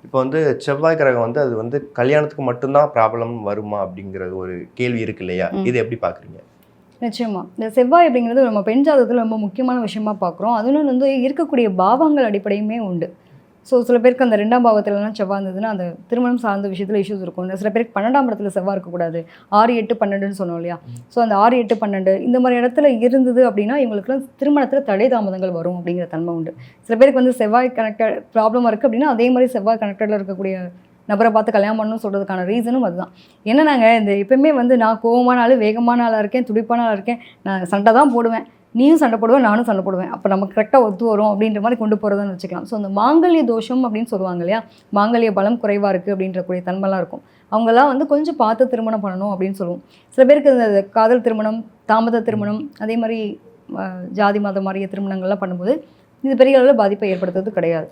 இப்போ வந்து செவ்வாய் கிரகம் வந்து அது வந்து கல்யாணத்துக்கு மட்டும்தான் ப்ராப்ளம் வருமா அப்படிங்கிறது ஒரு கேள்வி இருக்கு இல்லையா? இது எப்படி பார்க்குறீங்க? நிச்சயமா. இந்த செவ்வாய் அப்படிங்கிறது நம்ம பெண் ஜாதகத்துல ரொம்ப முக்கியமான விஷயமா பார்க்குறோம். அதுவும் வந்து இருக்கக்கூடிய பாவங்கள் அடிப்படையுமே உண்டு. ஸோ சில பேருக்கு அந்த 2ஆம் பாவத்துலலாம் செவ்வாய் இருந்ததுன்னா, அந்த திருமணம் சார்ந்த விஷயத்துல இஷ்யூஸ் இருக்கும். சில பேருக்கு 12ஆம் இடத்துல செவ்வாய் இருக்கக்கூடாது. 6, 8, 12ன்னு சொன்னோம் இல்லையா? ஸோ அந்த 6, 8, 12 இந்த மாரி இடத்துல இருந்தது அப்படின்னா, இவங்களுக்குலாம் திருமணத்துல தடை தாமதங்கள் வரும் அப்படிங்கிற தன்மை உண்டு. சில பேருக்கு வந்து செவ்வாய் கனெக்டட் ப்ராப்ளம் இருக்கு அப்படின்னா, அதே மாரி செவ்வாய் கனெக்டட்ல இருக்கக்கூடிய நபரை பார்த்து கல்யாணம் பண்ணணும்னு சொல்றதுக்கான ரீசனும் அதுதான். என்னன்னாங்க, இந்த எப்பயுமே வந்து நான் கோவமான ஆளு, வேகமான ஆளா இருக்கேன், துடிப்பான ஆளா இருக்கேன், நான் சண்டை தான் போடுவேன். நீயும் சண்டை போடுவ, நானும் சண்டை போடுவேன். அப்போ நமக்கு கரெக்டாக ஒத்து வரும் அப்படின்ற மாதிரி கொண்டு போகிறதுன்னு வச்சுக்கலாம். ஸோ அந்த மாங்கல்ய தோஷம் அப்படின்னு சொல்லுவாங்க இல்லையா? மாங்கல்ய பலம் குறைவாக இருக்குது அப்படின்றக்கூடிய தன்மைலாம் இருக்கும். அவங்கெல்லாம் வந்து கொஞ்சம் பார்த்து திருமணம் பண்ணணும் அப்படின்னு சொல்லுவோம். சில பேருக்கு இந்த காதல் திருமணம், தாமத திருமணம், அதே மாதிரி ஜாதி மதம் மாதிரிய திருமணங்கள்லாம் பண்ணும்போது இது பெரிய அளவில் பாதிப்பை ஏற்படுத்துறது கிடையாது.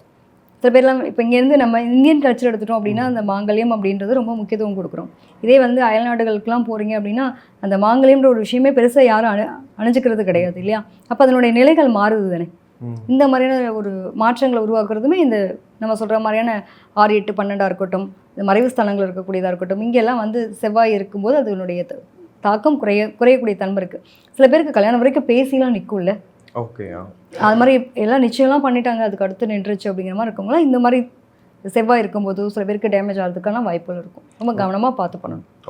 சில பேர்லாம் இப்போ இங்கேருந்து நம்ம இந்தியன் கல்ச்சர் எடுத்துட்டோம் அப்படின்னா அந்த மாங்கல்யம் அப்படின்றது ரொம்ப முக்கியத்துவம் கொடுக்குறோம். இதே வந்து அயல்நாடுகளுக்கெல்லாம் போகிறீங்க அப்படின்னா அந்த மாங்கல்யம்ன்ற ஒரு விஷயமே பெருசாக யாரும் அணிஞ்சிக்கிறது கிடையாது இல்லையா? அப்போ அதனுடைய நிலைகள் மாறுது தானே. இந்த மாதிரியான ஒரு மாற்றங்களை உருவாக்குறதுமே இந்த நம்ம சொல்கிற மாதிரியான 6, 8, 12 இருக்கட்டும், இந்த மறைவு ஸ்தலங்கள் இருக்கக்கூடியதாக இருக்கட்டும், இங்கெல்லாம் வந்து செவ்வாய் இருக்கும்போது அதனுடைய தாக்கம் குறையக்கூடிய தன்மை இருக்குது. சில பேருக்கு கல்யாணம் வரைக்கும் பேசிலாம் நிற்கும்ல. ஓகே. அது மாதிரி எல்லாம் நிச்சயம்லாம் பண்ணிட்டாங்க, அதுக்கு அடுத்து நின்றுச்சு அப்படிங்கிற மாதிரி இருக்கவங்களாம் இந்த மாதிரி செவ்வாய் இருக்கும்போது சில பேருக்கு டேமேஜ் ஆகிறதுக்கான வாய்ப்புகள் இருக்கும். ரொம்ப கவனமாக பார்த்து பண்ணணும்.